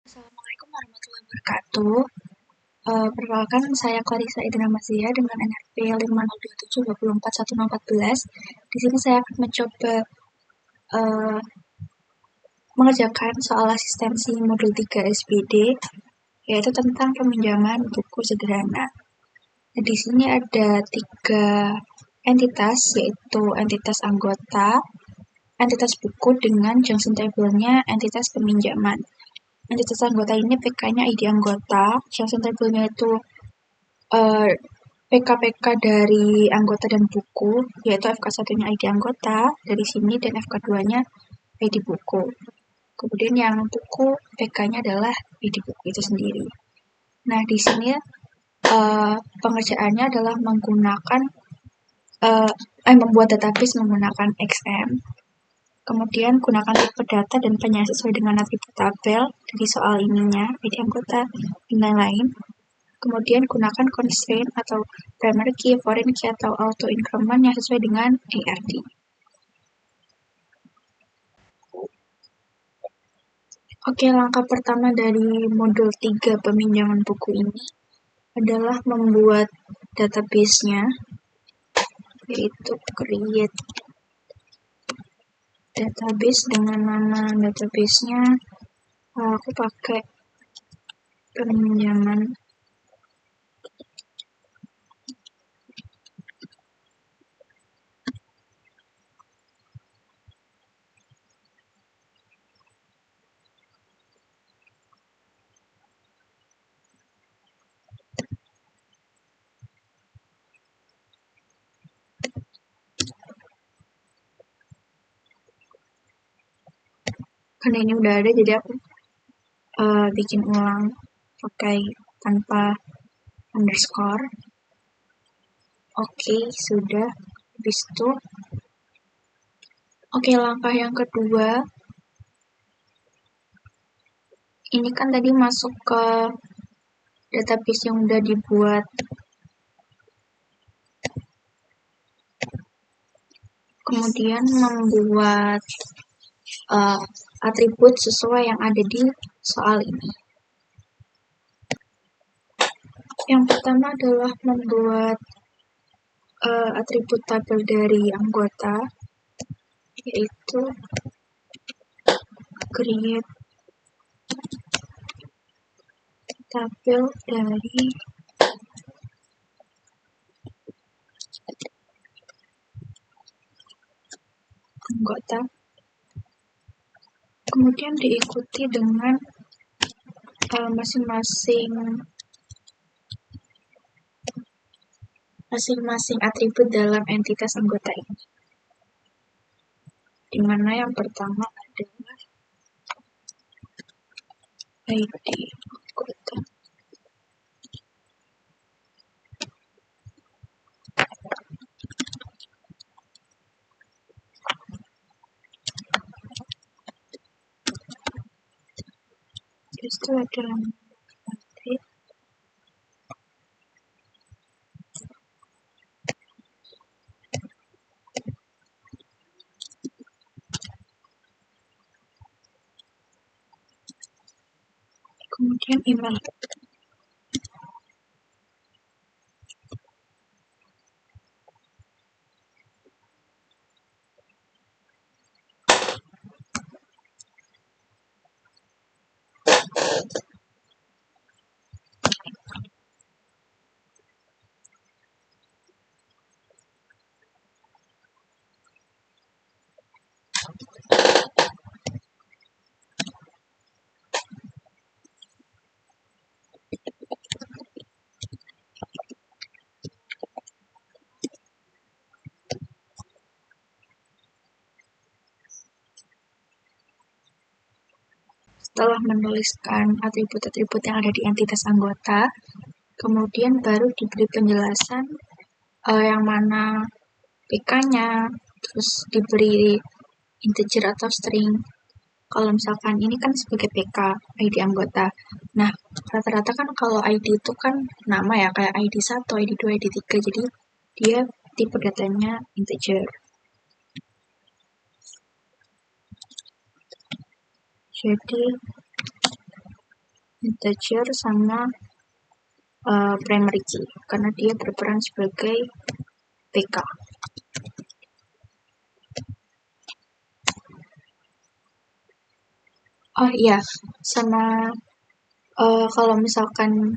Assalamualaikum warahmatullahi wabarakatuh. Perkenalkan, saya Clarissa Idina Mazia dengan NRP 5027241014. Di sini saya akan mencoba uh, mengerjakan soal asistensi modul 3 SPD, yaitu tentang peminjaman buku sederhana. Nah, di sini ada 3 entitas, yaitu entitas anggota, entitas buku dengan junction table-nya entitas peminjaman. Entitas anggota ini PK-nya ID anggota, junction table-nya itu PK-PK dari anggota dan buku, yaitu FK1-nya ID anggota dari sini dan FK2-nya ID buku. Kemudian yang buku PK-nya adalah ID buku itu sendiri. Nah, di sini pengerjaannya adalah menggunakan membuat database menggunakan XM. Kemudian gunakan tipe data dan penyajian sesuai dengan atribut tabel dari soal ininya, ID anggota, dan lain-lain. Kemudian gunakan constraint atau primary key, foreign key, atau auto increment yang sesuai dengan ARD. Oke, langkah pertama dari modul 3 peminjaman buku ini adalah membuat database-nya, yaitu create database dengan nama database-nya aku pakai peminjaman karena ini udah ada, jadi aku bikin ulang pakai tanpa underscore. Oke, sudah. Habis itu langkah yang kedua, ini kan tadi masuk ke database yang udah dibuat. Kemudian membuat atribut sesuai yang ada di soal ini. Yang pertama adalah membuat atribut tabel dari anggota, yaitu create tabel dari anggota. Kemudian diikuti dengan masing-masing atribut dalam entitas anggota ini. Di mana yang pertama adalah ID anggota. Itu adalah arti. Kemudian email. Setelah menuliskan atribut-atribut yang ada di entitas anggota, kemudian baru diberi penjelasan yang mana PK-nya, terus diberi integer atau string. Kalau misalkan ini kan sebagai PK, ID anggota. Nah, rata-rata kan kalau ID itu kan nama ya, kayak ID 1, ID 2, ID 3, jadi dia tipe datanya integer. Jadi integer, sama primary key, karena dia berperan sebagai PK. Oh iya, sama kalau misalkan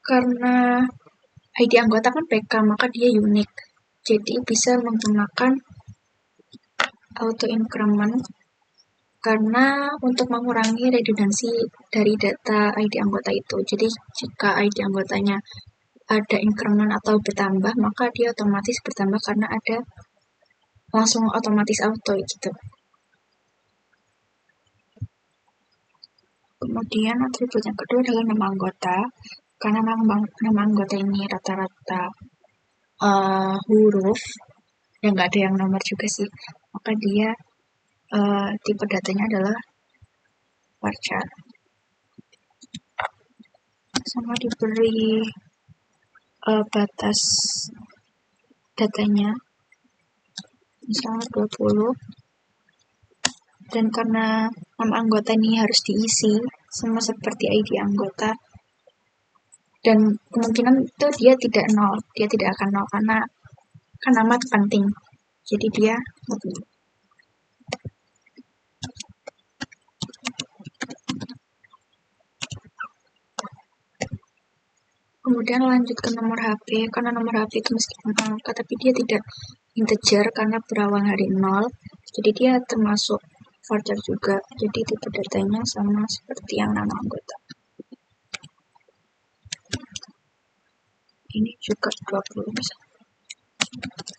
karena ID anggota kan PK, maka dia unik. Jadi bisa menggunakan auto increment karena untuk mengurangi redundansi dari data ID anggota itu. Jadi jika ID anggotanya ada increment atau bertambah, maka dia otomatis bertambah karena ada langsung otomatis auto gitu. Kemudian atribut yang kedua adalah nama anggota. Karena nama anggota ini rata-rata huruf, dan nggak ada yang nomor juga sih, maka dia tipe datanya adalah varchar. Sama diberi batas datanya, misalnya 20. Dan karena nama anggota ini harus diisi sama seperti ID anggota, dan kemungkinan itu dia tidak nol, dia tidak akan nol karena kan nama penting, jadi dia kemudian lanjut ke nomor HP, karena nomor HP itu meskipun angka tapi dia tidak integer karena berawal dari 0, jadi dia termasuk varchar juga, jadi tipe datanya sama seperti yang nama anggota. Ini juga 20 misalnya.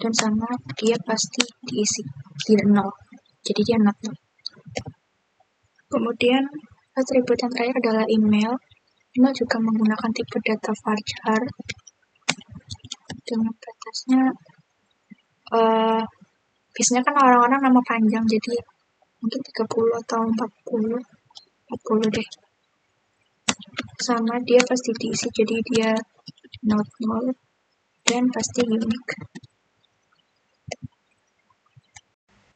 Dan sama dia pasti diisi di 0, jadi dia not 0. Kemudian atribut yang terakhir adalah email. Email juga menggunakan tipe data varchar dengan batasnya biasanya kan orang-orang nama panjang, jadi mungkin 30 atau 40 deh. Sama dia pasti diisi, jadi dia not null dan pasti unik.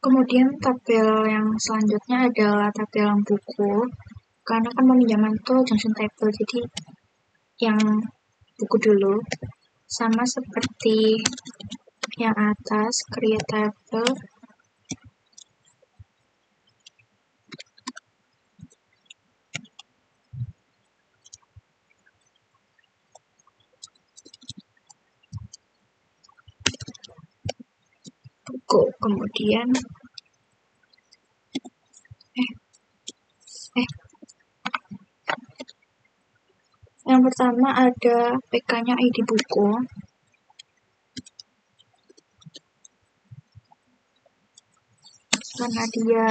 Kemudian tabel yang selanjutnya adalah tabel buku. Karena kan peminjaman itu junction table, jadi yang buku dulu. Sama seperti yang atas, create table. Buku, kemudian yang pertama ada PK-nya ID buku. Karena dia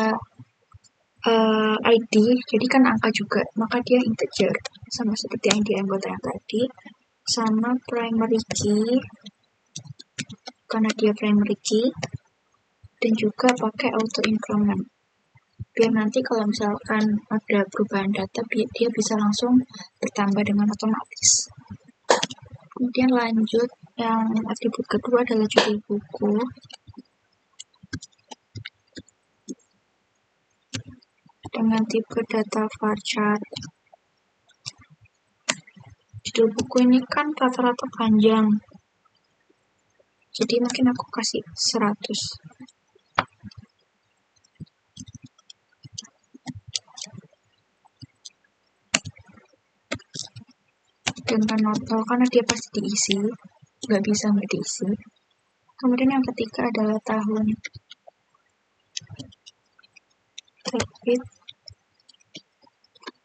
ID, jadi kan angka juga, maka dia integer, sama seperti ID anggota yang tadi. Sama primary key, karena dia primary key, dan juga pakai auto increment. Biar nanti kalau misalkan ada perubahan data, dia bisa langsung bertambah dengan otomatis. Kemudian lanjut, yang atribut kedua adalah judul buku. Dengan tipe data varchar. Judul buku ini kan rata-rata panjang, jadi mungkin aku kasih 100. Dengan notol karena dia pasti diisi, nggak bisa nggak diisi. Kemudian yang ketiga adalah tahun terbit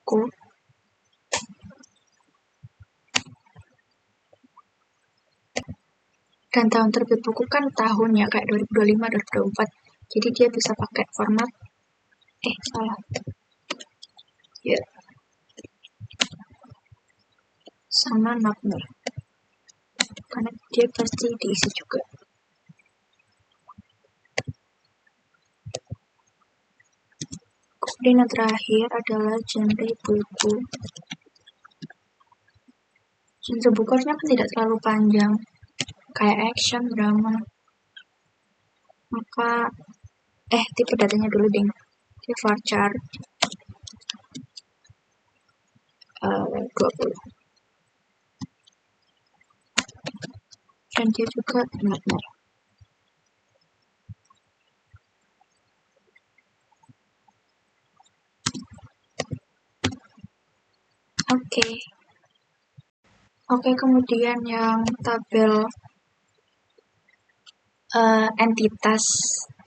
buku. Dan tahun terbit buku kan tahun ya, kayak 2025, 2024. Jadi dia bisa pakai format salah. Ya. Sama not null. Karena dia pasti diisi juga. Kemudian yang terakhir adalah genre buku. Genre buku harusnya kan tidak terlalu panjang, kayak action, drama. Maka tipe datanya dulu deh. Dia varchar. 2020. Dan dia juga benar. Oke, kemudian yang tabel entitas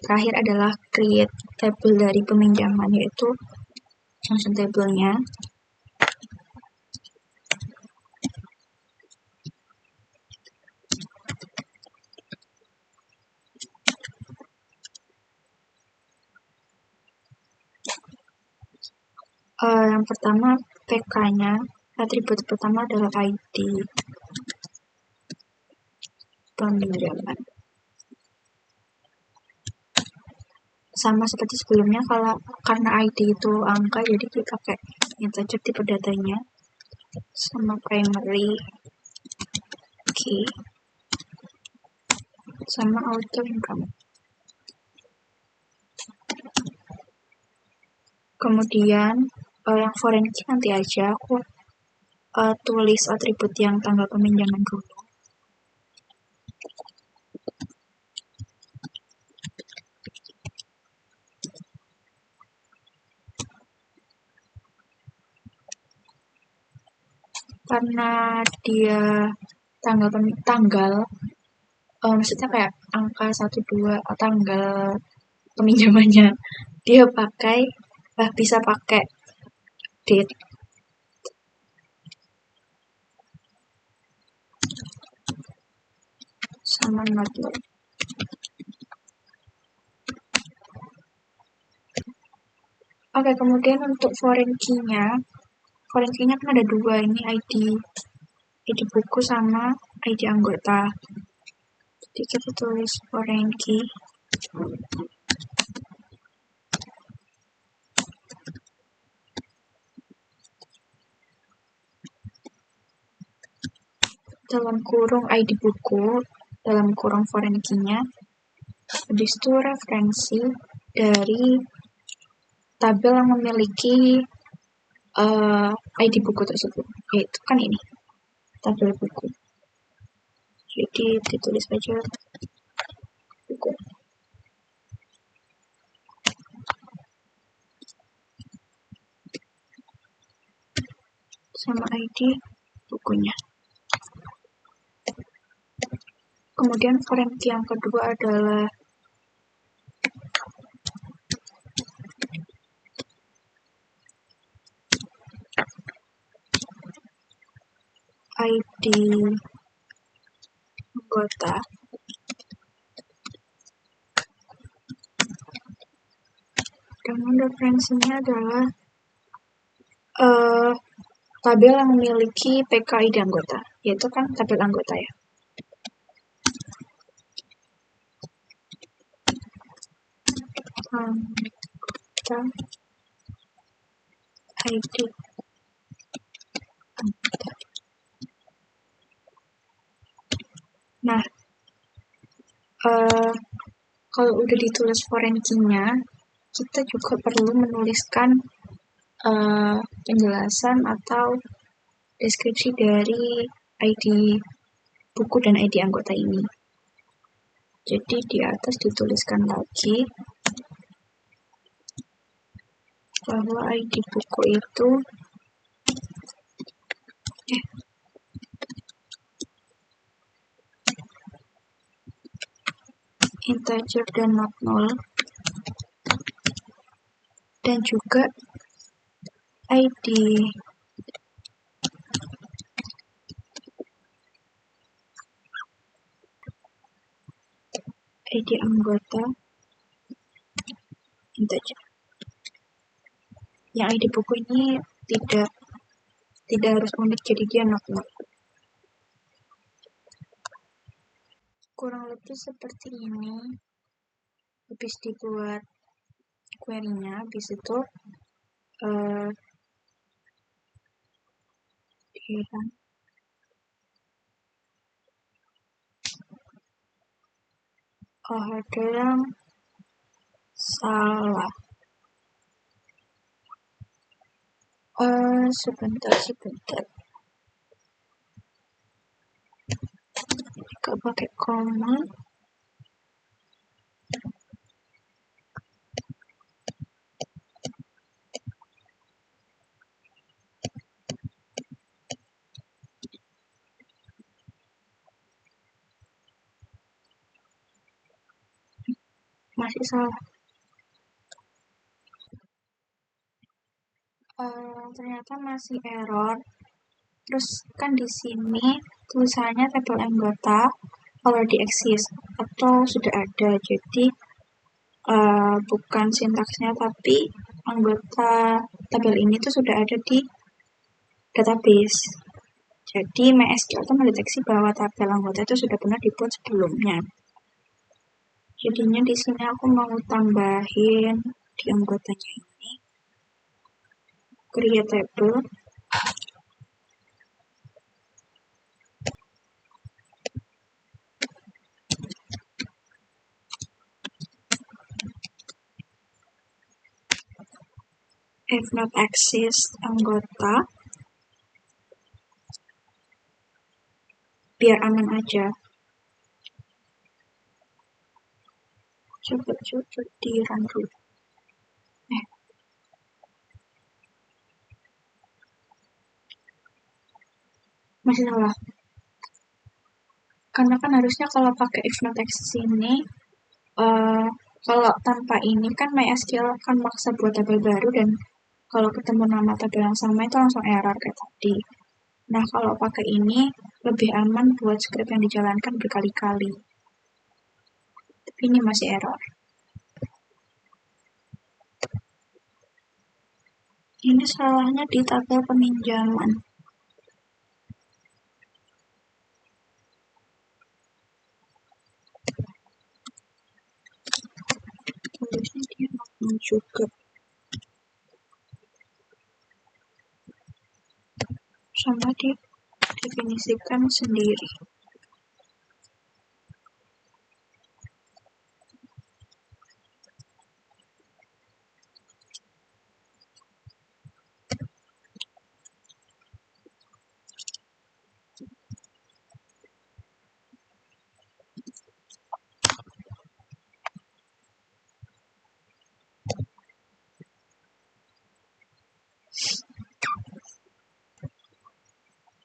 terakhir adalah create table dari peminjaman, yaitu function table-nya. Yang pertama PK-nya, atribut pertama adalah ID peminjaman. Sama seperti sebelumnya, karena ID itu angka, jadi kita pakai integer tipe datanya, sama primary key, sama auto income. Kemudian yang foreign key nanti aja aku tulis atribut yang tanggal peminjaman dulu. Karena dia tanggal maksudnya kayak angka 1, 2 tanggal peminjamannya, dia bisa pakai date sama not null. Oke, kemudian untuk foreign key-nya kan ada 2, ini ID buku sama ID anggota. Jadi kita tulis foreign key dalam kurung ID buku, dalam kurung foreign key-nya, habis itu referensi dari tabel yang memiliki ID buku tersebut, yaitu kan ini, tabel buku. Jadi ditulis aja buku. Sama ID bukunya. Kemudian foreign key yang kedua adalah ID anggota. Dan referensinya adalah tabel yang memiliki PK ID anggota, yaitu kan tabel anggota ya. Anggota ID anggota. Nah, kalau udah ditulis foreign key-nya, kita juga perlu menuliskan penjelasan atau deskripsi dari ID buku dan ID anggota ini. Jadi di atas dituliskan lagi bahwa ID buku itu integer dan not null, dan juga ID anggota integer. Yang ID buku ini tidak harus unik, jadi dia not null. Kurang lebih seperti ini. Habis dibuat query-nya, habis itu ada yang salah. Sebentar. nggak pakai koma. Masih salah. Ternyata masih error. Terus kan di sini tulisannya tabel anggota already exist atau sudah ada. Jadi bukan sintaksnya tapi anggota tabel ini tuh sudah ada di database. Jadi MySQL itu mendeteksi bahwa tabel anggota itu sudah pernah dibuat sebelumnya. Jadinya di sini aku mau tambahin di anggotanya ini create table. If not exist anggota, biar aman aja. Coba di run dulu. Masih salah. Karena kan harusnya kalau pakai if not exist ini, kalau tanpa ini kan MySQL kan maksa buat tabel baru dan kalau ketemu nama tabel yang sama itu langsung error kayak tadi. Nah, kalau pakai ini lebih aman buat script yang dijalankan berkali-kali. Tapi ini masih error. Ini salahnya di tabel peminjaman. Tulisnya dia ngomong juga. Sama didefinisikan sendiri.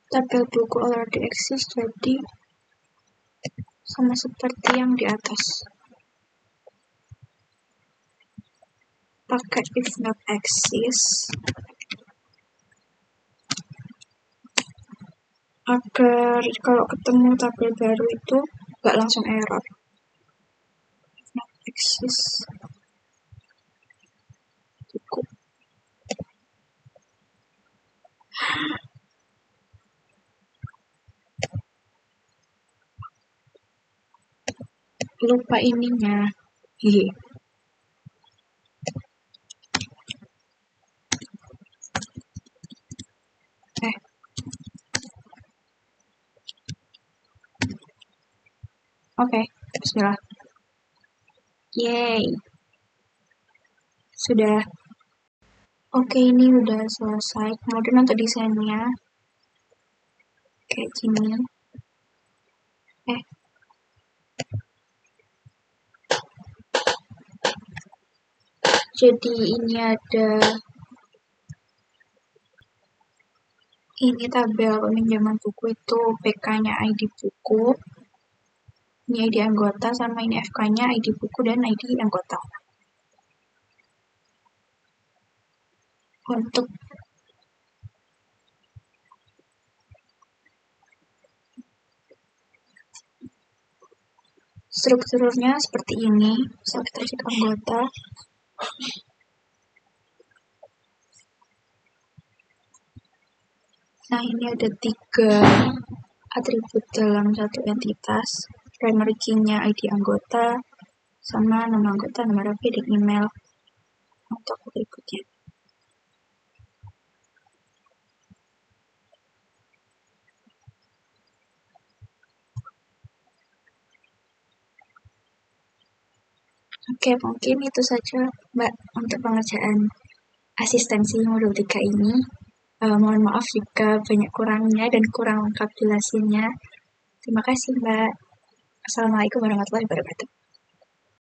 Tabel buku already exist jadi sama seperti yang di atas. Pakai if not exist agar kalau ketemu tabel baru itu nggak langsung error. If not exist cukup. Lupa ininya. Hihi. Oke, bismillah. Yeay. Sudah. Oke, ini udah selesai. Kemudian untuk desainnya kayak gini. Jadi ini tabel peminjaman buku itu PK-nya ID buku, ini ID anggota, sama ini FK-nya ID buku dan ID anggota. Untuk strukturnya seperti ini. Misal kita cek anggota. Nah, ini ada 3 atribut dalam satu entitas. Primary key-nya ID anggota, sama nama anggota, nomor HP, dan email untuk atributnya. Oke, mungkin itu saja Mbak untuk pengerjaan asistensi modul 3 ini. Mohon maaf jika banyak kurangnya dan kurang lengkap jelasinnya. Terima kasih Mbak. Assalamualaikum warahmatullahi wabarakatuh.